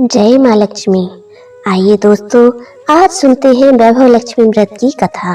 जय माँ लक्ष्मी। आइए दोस्तों, आज सुनते हैं वैभव लक्ष्मी व्रत की कथा।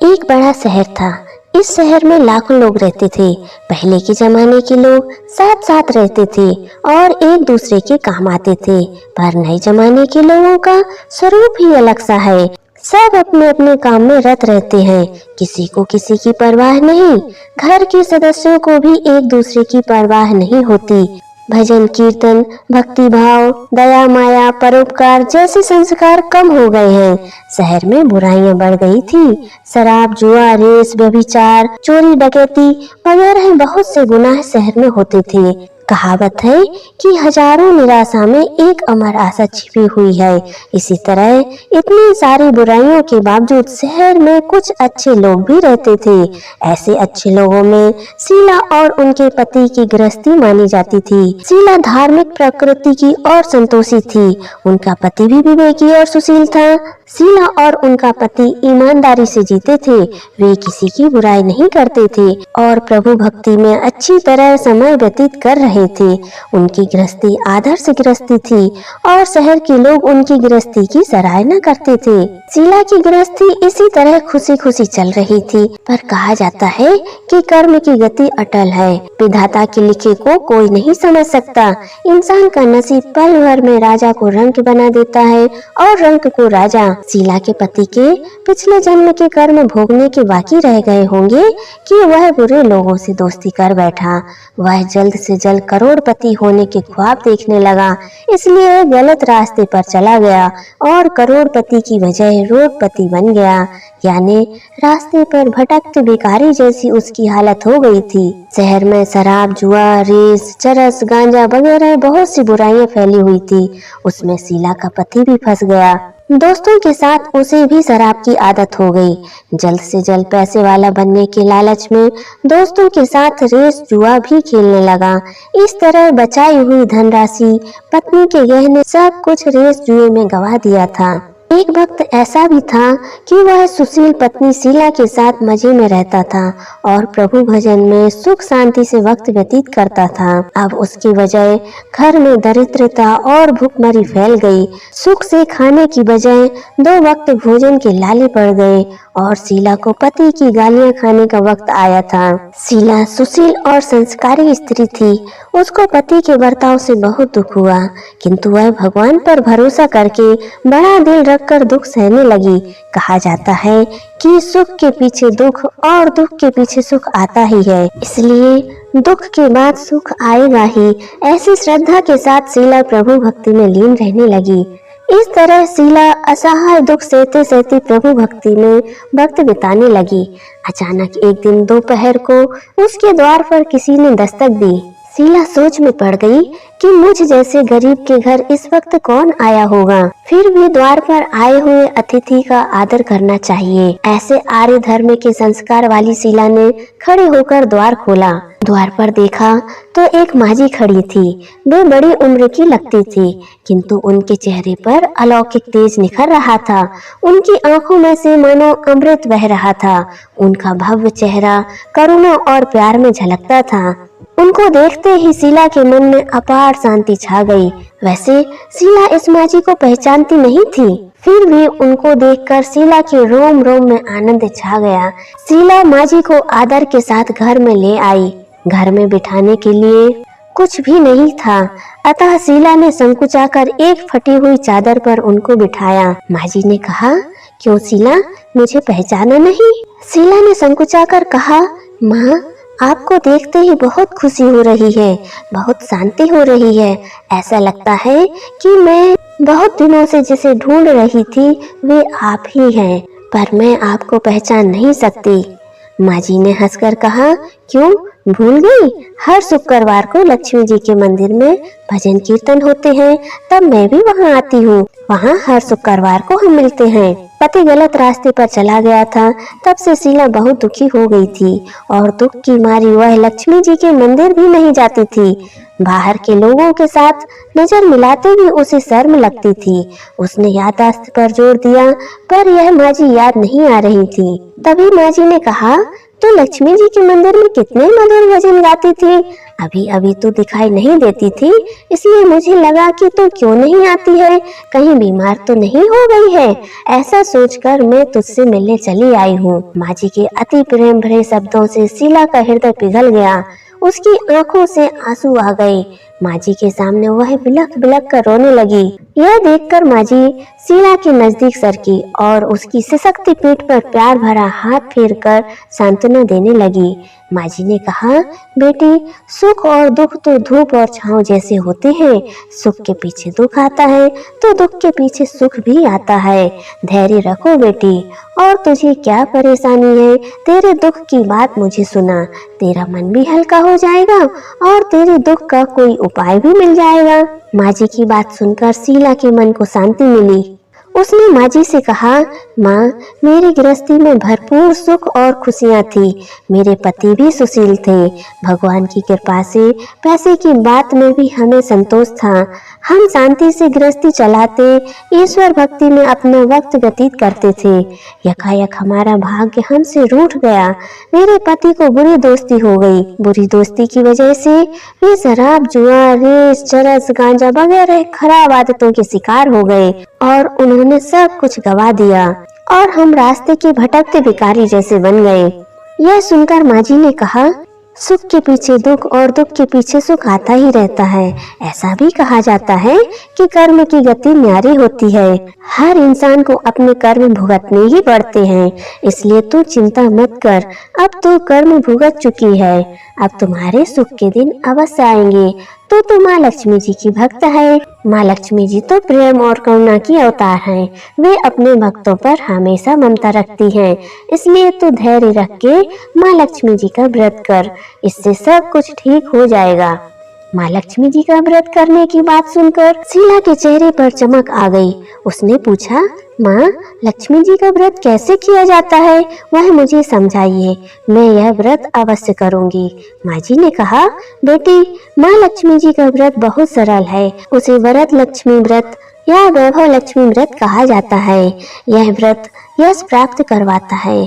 एक बड़ा शहर था। इस शहर में लाखों लोग रहते थे। पहले के जमाने के लोग साथ साथ रहते थे और एक दूसरे के काम आते थे, पर नए जमाने के लोगों का स्वरूप ही अलग सा है। सब अपने अपने काम में रत रहते हैं, किसी को किसी की परवाह नहीं। घर के सदस्यों को भी एक दूसरे की परवाह नहीं होती। भजन कीर्तन, भक्ति भाव, दया माया, परोपकार जैसे संस्कार कम हो गए हैं। शहर में बुराइयां बढ़ गई थी। शराब, जुआ, रेस, व्यभिचार, चोरी, डकैती वगैरह बहुत से गुनाह शहर में होते थे। कहावत है कि हजारों निराशा में एक अमर आशा छिपी हुई है। इसी तरह इतनी सारी बुराइयों के बावजूद शहर में कुछ अच्छे लोग भी रहते थे। ऐसे अच्छे लोगों में शीला और उनके पति की गृहस्थी मानी जाती थी। शीला धार्मिक प्रकृति की और संतोषी थी। उनका पति भी विवेकी और सुशील था। शीला और उनका पति ईमानदारी से जीते थे। वे किसी की बुराई नहीं करते थे और प्रभु भक्ति में अच्छी तरह समय व्यतीत कर रहे थे। उनकी गृहस्थी आदर्श गृहस्थी थी और शहर के लोग उनकी गृहस्थी की सराहना करते थे। शीला की गृहस्थी इसी तरह खुशी खुशी चल रही थी, पर कहा जाता है कि कर्म की गति अटल है। विधाता के लिखे को कोई नहीं समझ सकता। इंसान का नसीब पल भर में राजा को रंक बना देता है और रंक को राजा। शीला के पति के पिछले जन्म के कर्म भोगने के बाकी रह गए होंगे कि वह बुरे लोगों से दोस्ती कर बैठा। वह जल्द से जल्द करोड़पति होने के ख्वाब देखने लगा, इसलिए गलत रास्ते पर चला गया और करोड़पति की बजाय रोडपति बन गया। यानी रास्ते पर भटकते भिखारी जैसी उसकी हालत हो गई थी। शहर में शराब, जुआ, रेस, चरस, गांजा वगैरह बहुत सी बुराइयां फैली हुई थी। उसमें शीला का पति भी फंस गया। दोस्तों के साथ उसे भी शराब की आदत हो गई। जल्द से जल्द पैसे वाला बनने के लालच में दोस्तों के साथ रेस, जुआ भी खेलने लगा। इस तरह बचाई हुई धनराशि, पत्नी के गहने सब कुछ रेस जुए में गवा दिया था। एक वक्त ऐसा भी था कि वह सुशील पत्नी शीला के साथ मजे में रहता था और प्रभु भजन में सुख शांति से वक्त व्यतीत करता था। अब उसकी बजाय घर में दरिद्रता और भूखमरी फैल गई। सुख से खाने की बजाय 2 वक्त भोजन के लाले पड़ गए और शीला को पति की गालियां खाने का वक्त आया था। शीला सुशील और संस्कारी स्त्री थी। उसको पति के बर्ताव से बहुत दुख हुआ, किंतु वह भगवान पर भरोसा करके बड़ा दिल रखकर दुख सहने लगी। कहा जाता है कि सुख के पीछे दुख और दुख के पीछे सुख आता ही है, इसलिए दुख के बाद सुख आएगा ही। ऐसी श्रद्धा के साथ शीला प्रभु भक्ति में लीन रहने लगी। इस तरह शीला असहाय दुख सहते सहते प्रभु भक्ति में वक्त बिताने लगी। अचानक एक दिन दोपहर को उसके द्वार पर किसी ने दस्तक दी। शीला सोच में पड़ गई कि मुझ जैसे गरीब के घर इस वक्त कौन आया होगा। फिर भी द्वार पर आए हुए अतिथि का आदर करना चाहिए। ऐसे आर्य धर्म के संस्कार वाली शीला ने खड़े होकर द्वार खोला। द्वार पर देखा तो एक माजी खड़ी थी। वे बड़ी उम्र की लगती थी, किंतु उनके चेहरे पर अलौकिक तेज निखर रहा था। उनकी आंखों में से मानो अमृत बह रहा था। उनका भव्य चेहरा करुणा और प्यार में झलकता था। उनको देखते ही शीला के मन में अपार शांति छा गई। वैसे शीला इस माजी को पहचानती नहीं थी, फिर भी उनको देखकर शीला के रोम रोम में आनंद छा गया। शीला माजी को आदर के साथ घर में ले आई। घर में बिठाने के लिए कुछ भी नहीं था, अतः शीला ने संकुचाकर एक फटी हुई चादर पर उनको बिठाया। माजी ने कहा, क्यों शीला, मुझे पहचाना नहीं? शीला ने संकुचाकर कहा, माँ, आपको देखते ही बहुत खुशी हो रही है, बहुत शांति हो रही है। ऐसा लगता है कि मैं बहुत दिनों से जिसे ढूंढ रही थी वे आप ही हैं, पर मैं आपको पहचान नहीं सकती। माजी ने हंसकर कहा, क्यों, भूल गई? हर शुक्रवार को लक्ष्मी जी के मंदिर में भजन कीर्तन होते हैं, तब मैं भी वहाँ आती हूँ। वहाँ हर शुक्रवार को हम मिलते हैं। पति गलत रास्ते पर चला गया था, तब से शीला बहुत दुखी हो गई थी और दुख की मारी वह लक्ष्मी जी के मंदिर भी नहीं जाती थी। बाहर के लोगों के साथ नजर मिलाते भी उसे शर्म लगती थी। उसने याददाश्त पर जोर दिया, पर यह माजी याद नहीं आ रही थी। तभी माजी ने कहा, तो लक्ष्मी जी के मंदिर में कितने मधुर भजन गाती थी। अभी अभी तो दिखाई नहीं देती थी, इसलिए मुझे लगा कि तू क्यों नहीं आती है, कहीं बीमार तो नहीं हो गई है। ऐसा सोचकर मैं तुझसे मिलने चली आई हूँ। माँ जी के अति प्रेम भरे शब्दों से शीला का हृदय पिघल गया। उसकी आंखों से आंसू आ गए। माँ जी के सामने वह बिलख बिलख कर रोने लगी। यह देखकर माँ जी शीला के नजदीक सरकी और उसकी सिसकती पीठ पर प्यार भरा हाथ फेर कर सांत्वना देने लगी। माँ जी ने कहा, बेटी, सुख और दुख तो धूप और छांव जैसे होते हैं। सुख के पीछे दुख आता है तो दुख के पीछे सुख भी आता है। धैर्य रखो बेटी। और तुझे क्या परेशानी है? तेरे दुख की बात मुझे सुना, तेरा मन भी हल्का हो जाएगा और तेरे दुख का कोई उपाय भी मिल जाएगा। माँ जी की बात सुनकर शीला के मन को शांति मिली। उसने माँ जी से कहा, माँ, मेरी गृहस्थी में भरपूर सुख और खुशियाँ थी। मेरे पति भी सुशील थे। भगवान की कृपा से पैसे की बात में भी हमें संतोष था। हम शांति से गृहस्थी चलाते, ईश्वर भक्ति में अपना वक्त व्यतीत करते थे। यकायक हमारा भाग्य हमसे रूठ गया। मेरे पति को बुरी दोस्ती हो गई। बुरी दोस्ती की वजह से वे शराब, जुआ, रेस, चरस, गांजा वगैरह खराब आदतों के शिकार हो गए और उन्होंने सब कुछ गवा दिया और हम रास्ते के भटकते भिखारी जैसे बन गए। यह सुनकर माँ जी ने कहा, सुख के पीछे दुख और दुख के पीछे सुख आता ही रहता है। ऐसा भी कहा जाता है कि कर्म की गति न्यारी होती है। हर इंसान को अपने कर्म भुगतने ही पड़ते हैं, इसलिए तू चिंता मत कर। अब तू कर्म भुगत चुकी है, अब तुम्हारे सुख के दिन अवश्य आएंगे। तो माँ लक्ष्मी जी की भक्त है। माँ लक्ष्मी जी तो प्रेम और करुणा की अवतार हैं। वे अपने भक्तों पर हमेशा ममता रखती हैं। इसलिए तू धैर्य रख के माँ लक्ष्मी जी का व्रत कर, इससे सब कुछ ठीक हो जाएगा। माँ लक्ष्मी जी का व्रत करने की बात सुनकर शीला के चेहरे पर चमक आ गई। उसने पूछा, माँ, लक्ष्मी जी का व्रत कैसे किया जाता है, वह मुझे समझाइए। मैं यह व्रत अवश्य करूंगी। माँ जी ने कहा, बेटी, माँ लक्ष्मी जी का व्रत बहुत सरल है। उसे वरद लक्ष्मी व्रत या वैभव लक्ष्मी व्रत कहा जाता है। यह व्रत यश प्राप्त करवाता है।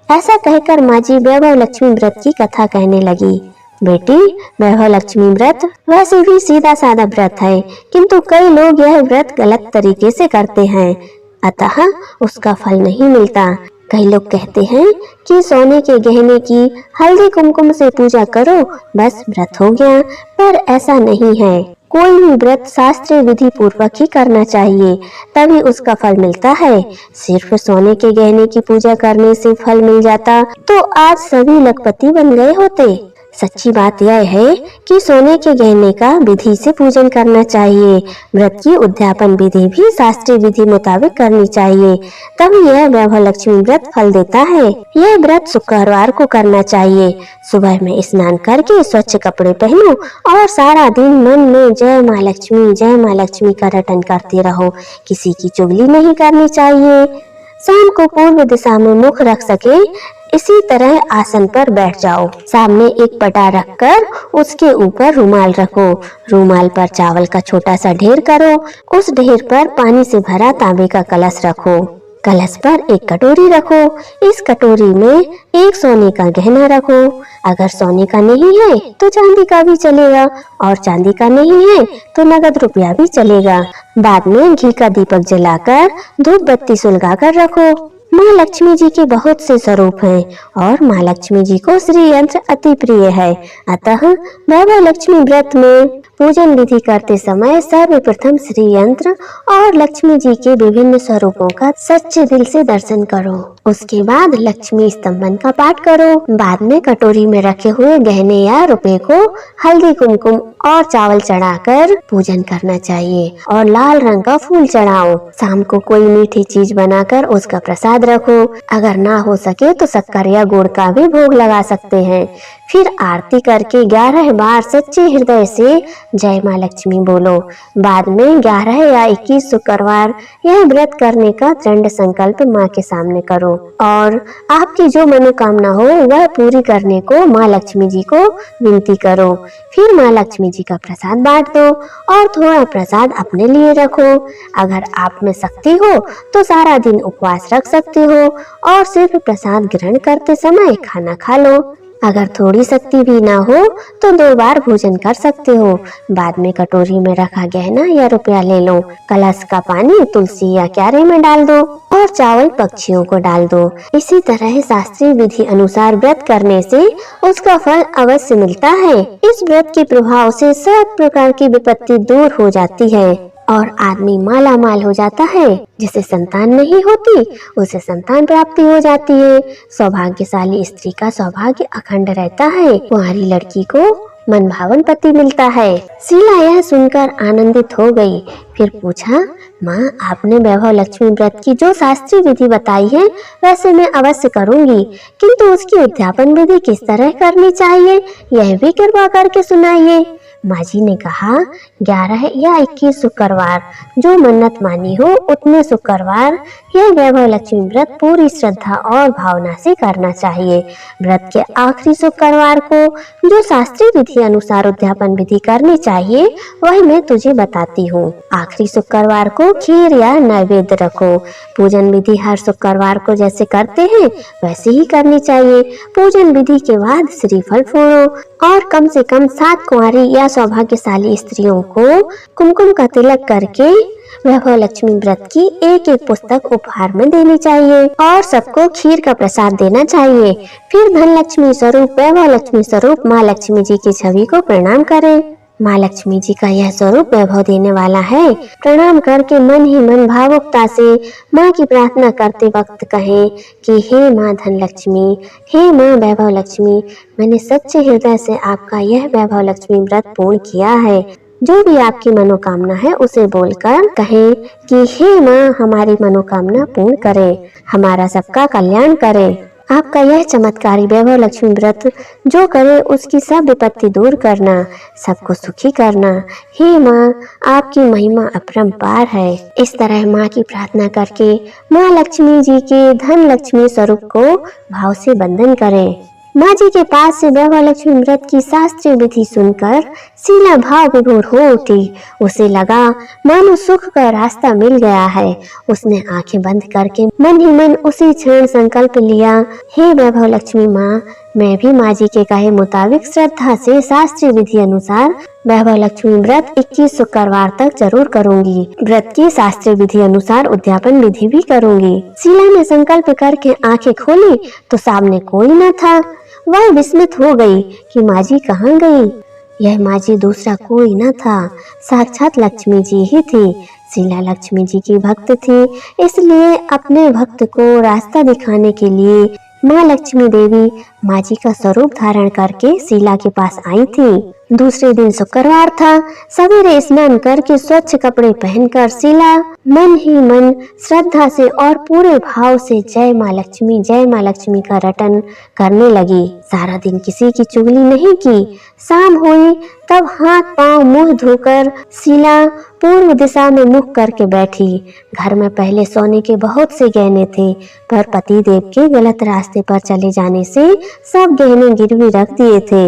ऐसा कहकर माँ जी वैभव लक्ष्मी व्रत की कथा कहने लगी। बेटी, वैभव लक्ष्मी व्रत वैसे भी सीधा साधा व्रत है, किंतु कई लोग यह व्रत गलत तरीके से करते हैं, अतः उसका फल नहीं मिलता। कई लोग कहते हैं कि सोने के गहने की हल्दी कुमकुम से पूजा करो, बस व्रत हो गया, पर ऐसा नहीं है। कोई भी व्रत शास्त्रीय विधि पूर्वक ही करना चाहिए, तभी उसका फल मिलता है। सिर्फ सोने के गहने की पूजा करने से फल मिल जाता तो आज सभी लखपति बन गए होते। सच्ची बात यह है कि सोने के गहने का विधि से पूजन करना चाहिए। व्रत की उद्यापन विधि भी शास्त्रीय विधि मुताबिक करनी चाहिए, तभी यह वैभव लक्ष्मी व्रत फल देता है। यह व्रत शुक्रवार को करना चाहिए। सुबह में स्नान करके स्वच्छ कपड़े पहनो और सारा दिन मन में जय माँ लक्ष्मी का रटन करते रहो। किसी की चुगली नहीं करनी चाहिए। शाम को पूर्व दिशा में मुख रख सके इसी तरह आसन पर बैठ जाओ। सामने एक पटा रखकर उसके ऊपर रुमाल रखो। रुमाल पर चावल का छोटा सा ढेर करो। उस ढेर पर पानी से भरा तांबे का कलश रखो। कलश पर एक कटोरी रखो। इस कटोरी में एक सोने का गहना रखो। अगर सोने का नहीं है तो चांदी का भी चलेगा और चांदी का नहीं है तो नगद रुपया भी चलेगा। बाद में घी का दीपक जलाकर धूप बत्ती सुलगा कर रखो। माँ लक्ष्मी जी के बहुत से स्वरूप हैं और माँ लक्ष्मी जी को श्री यंत्र अति प्रिय है, अतः वैभव लक्ष्मी व्रत में पूजन विधि करते समय सर्वप्रथम श्री यंत्र और लक्ष्मी जी के विभिन्न स्वरूपों का सच्चे दिल से दर्शन करो। उसके बाद लक्ष्मी स्तंभन का पाठ करो। बाद में कटोरी में रखे हुए गहने या रुपए को हल्दी कुमकुम और चावल चढ़ाकर पूजन करना चाहिए और लाल रंग का फूल चढ़ाओ। शाम को कोई मीठी चीज बनाकर उसका प्रसाद रखो। अगर ना हो सके तो शक्कर या गुड़ का भी भोग लगा सकते हैं। फिर आरती करके 11 बार सच्चे हृदय से जय माँ लक्ष्मी बोलो। बाद में 11 या 21 शुक्रवार यह व्रत करने का दृढ़ संकल्प माँ के सामने करो और आपकी जो मनोकामना हो वह पूरी करने को माँ लक्ष्मी जी को विनती करो। फिर माँ लक्ष्मी जी का प्रसाद बांट दो और थोड़ा प्रसाद अपने लिए रखो। अगर आप में शक्ति हो तो सारा दिन उपवास रख सकते हो और सिर्फ प्रसाद ग्रहण करते समय खाना खा लो। अगर थोड़ी शक्ति भी ना हो तो 2 बार भोजन कर सकते हो। बाद में कटोरी में रखा गहना या रुपया ले लो। कलश का पानी तुलसी या क्यारे में डाल दो और चावल पक्षियों को डाल दो। इसी तरह शास्त्रीय विधि अनुसार व्रत करने से उसका फल अवश्य मिलता है। इस व्रत के प्रभाव से सब प्रकार की विपत्ति दूर हो जाती है और आदमी माला माल हो जाता है। जिसे संतान नहीं होती उसे संतान प्राप्ति हो जाती है। सौभाग्यशाली स्त्री का सौभाग्य अखंड रहता है। कुंवारी लड़की को मनभावन पति मिलता है। शीला यह सुनकर आनंदित हो गई। फिर पूछा, माँ आपने वैभव लक्ष्मी व्रत की जो शास्त्रीय विधि बताई है वैसे मैं अवश्य करूँगी, किंतु उसकी उद्यापन विधि किस तरह करनी चाहिए यह भी कृपा करके सुनाइए। माँ जी ने कहा, 11 या 21 शुक्रवार जो मन्नत मानी हो उतने शुक्रवार यह वैभव लक्ष्मी व्रत पूरी श्रद्धा और भावना से करना चाहिए। व्रत के आखिरी शुक्रवार को जो शास्त्रीय विधि अनुसार उद्यापन विधि करनी चाहिए वह मैं तुझे बताती हूँ। आखिरी शुक्रवार को खीर या नैवेद्य रखो। पूजन विधि हर शुक्रवार को जैसे करते हैं वैसे ही करनी चाहिए। पूजन विधि के बाद श्रीफल फोड़ो और कम से कम 7 कुंवारी या सौभाग्यशाली स्त्रियों को कुमकुम का तिलक करके वैभव लक्ष्मी व्रत की एक पुस्तक उपहार में देनी चाहिए और सबको खीर का प्रसाद देना चाहिए। फिर धन लक्ष्मी स्वरूप वैभव लक्ष्मी स्वरूप माँ लक्ष्मी जी की छवि को प्रणाम करें। माँ लक्ष्मी जी का यह स्वरूप वैभव देने वाला है। प्रणाम करके मन ही मन भावुकता से माँ की प्रार्थना करते वक्त कहें कि हे माँ धन लक्ष्मी, हे माँ वैभव लक्ष्मी, मैंने सच्चे हृदय से आपका यह वैभव लक्ष्मी व्रत पूर्ण किया है। जो भी आपकी मनोकामना है उसे बोलकर कहें कि हे माँ हमारी मनोकामना पूर्ण करें, हमारा सबका कल्याण करें। आपका यह चमत्कारी वैभव लक्ष्मी व्रत जो करे उसकी सब विपत्ति दूर करना, सबको सुखी करना। हे माँ आपकी महिमा अपरंपार है। इस तरह माँ की प्रार्थना करके माँ लक्ष्मी जी के धन लक्ष्मी स्वरूप को भाव से वंदन करें। माँ जी के पास से वैभव लक्ष्मी व्रत की शास्त्रीय विधि सुनकर शीला भाव विभोर हो उठी। उसे लगा मानो सुख का रास्ता मिल गया है। उसने आंखें बंद करके मन ही मन उसी क्षण संकल्प लिया, हे वैभव लक्ष्मी माँ, मैं भी माँ जी के कहे मुताबिक श्रद्धा से शास्त्रीय विधि अनुसार वैभव लक्ष्मी व्रत 21 शुक्रवार तक जरूर करूंगी। व्रत की शास्त्रीय विधि अनुसार उद्यापन विधि भी करूंगी। शीला ने संकल्प करके आंखें खोली तो सामने कोई न था। वह विस्मित हो गई कि माँ जी कहाँ गई। यह माँ जी दूसरा कोई न था, साक्षात लक्ष्मी जी ही थी। शीला लक्ष्मी जी की भक्त थी, इसलिए अपने भक्त को रास्ता दिखाने के लिए माँ लक्ष्मी देवी माँ जी का स्वरूप धारण करके शीला के पास आई थी। दूसरे दिन शुक्रवार था। सवेरे स्नान करके स्वच्छ कपड़े पहनकर शीला मन ही मन श्रद्धा से और पूरे भाव से जय माँ लक्ष्मी का रटन करने लगी। सारा दिन किसी की चुगली नहीं की। शाम हुई तब हाथ पांव मुंह धोकर शीला पूर्व दिशा में मुख करके बैठी। घर में पहले सोने के बहुत से गहने थे, पर पति देव के गलत रास्ते पर चले जाने से सब गहने गिरवी रख दिए थे।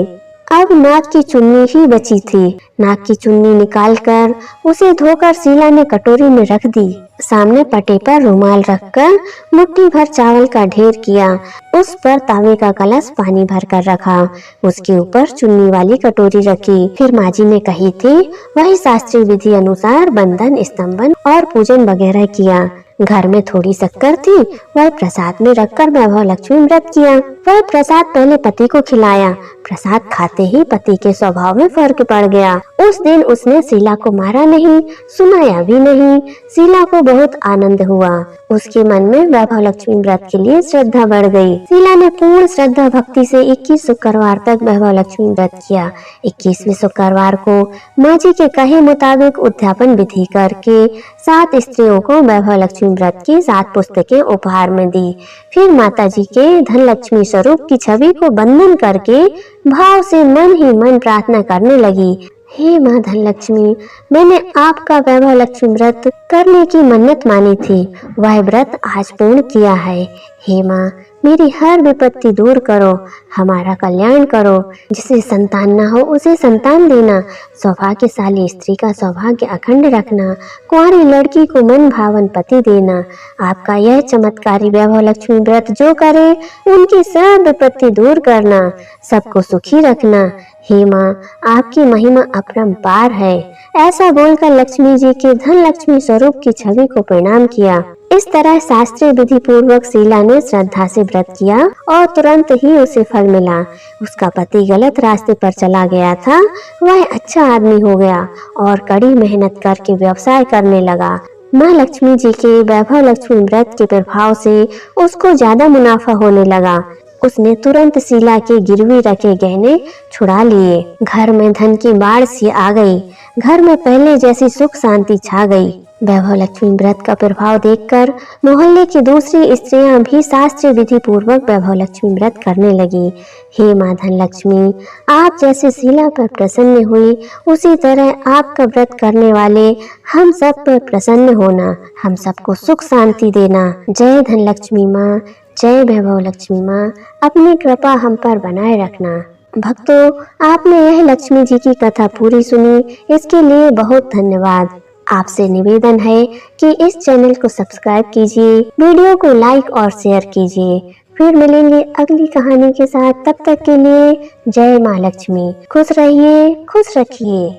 अब नाक की चुन्नी ही बची थी। नाक की चुन्नी निकालकर उसे धोकर शीला ने कटोरी में रख दी। सामने पटे पर रुमाल रखकर मुट्ठी भर चावल का ढेर किया। उस पर तांबे का कलश पानी भर कर रखा। उसके ऊपर चुन्नी वाली कटोरी रखी। फिर माँ जी ने कही थी वही शास्त्रीय विधि अनुसार बंधन, स्तंभन और पूजन वगैरह किया। घर में थोड़ी शक्कर थी, वह प्रसाद में रखकर वैभव लक्ष्मी व्रत किया। वह प्रसाद पहले पति को खिलाया। प्रसाद खाते ही पति के स्वभाव में फर्क पड़ गया। उस दिन उसने शीला को मारा नहीं, सुनाया भी नहीं। शीला को बहुत आनंद हुआ। उसके मन में वैभव लक्ष्मी व्रत के लिए श्रद्धा बढ़ गई। शीला ने पूर्ण श्रद्धा भक्ति से 21 शुक्रवार तक वैभव लक्ष्मी व्रत किया। 21वें शुक्रवार को माँ जी के कहे मुताबिक उद्यापन विधि करके 7 स्त्रियों को वैभव लक्ष्मी व्रत की 7 पुस्तकें उपहार में दी। फिर माता जी के धनलक्ष्मी स्वरूप की छवि को बंधन करके भाव से मन ही मन प्रार्थना करने लगी। हे माँ धनलक्ष्मी, मैंने आपका वैभव लक्ष्मी व्रत करने की मन्नत मानी थी, वह व्रत आज पूर्ण किया है। हे माँ, मेरी हर विपत्ति दूर करो, हमारा कल्याण करो। जिसे संतान न हो उसे संतान देना, सौभाग्यशाली स्त्री का सौभाग्य अखंड रखना, कुंवारी लड़की को मन भावन पति देना। आपका यह चमत्कारी वैभव लक्ष्मी व्रत जो करे उनकी सब विपत्ति दूर करना, सबको सुखी रखना। हे माँ, आपकी महिमा अपरंपार है। ऐसा बोलकर लक्ष्मी जी के धन लक्ष्मी स्वरूप की छवि को प्रणाम किया। इस तरह शास्त्रीय विधि पूर्वक शीला ने श्रद्धा से व्रत किया और तुरंत ही उसे फल मिला। उसका पति गलत रास्ते पर चला गया था, वह अच्छा आदमी हो गया और कड़ी मेहनत करके व्यवसाय करने लगा। माँ लक्ष्मी जी के वैभव लक्ष्मी व्रत के प्रभाव से उसको ज्यादा मुनाफा होने लगा। उसने तुरंत शीला के गिरवी रखे गहने छुड़ा लिए। घर में धन की बाढ़ सी आ गई। घर में पहले जैसी सुख शांति छा गई। वैभव लक्ष्मी व्रत का प्रभाव देखकर मोहल्ले की दूसरी स्त्रियां भी शास्त्रीय विधि पूर्वक वैभव लक्ष्मी व्रत करने लगी। हे माँ धनलक्ष्मी, आप जैसे शीला पर प्रसन्न हुई, उसी तरह आपका व्रत करने वाले हम सब पर प्रसन्न होना, हम सबको सुख शांति देना। जय धनलक्ष्मी माँ, जय वैभव लक्ष्मी माँ, अपनी कृपा हम पर बनाए रखना। भक्तों, आपने यह लक्ष्मी जी की कथा पूरी सुनी, इसके लिए बहुत धन्यवाद। आपसे निवेदन है कि इस चैनल को सब्सक्राइब कीजिए, वीडियो को लाइक और शेयर कीजिए। फिर मिलेंगे अगली कहानी के साथ, तब तक के लिए जय माँ लक्ष्मी। खुश रहिए, खुश रखिए।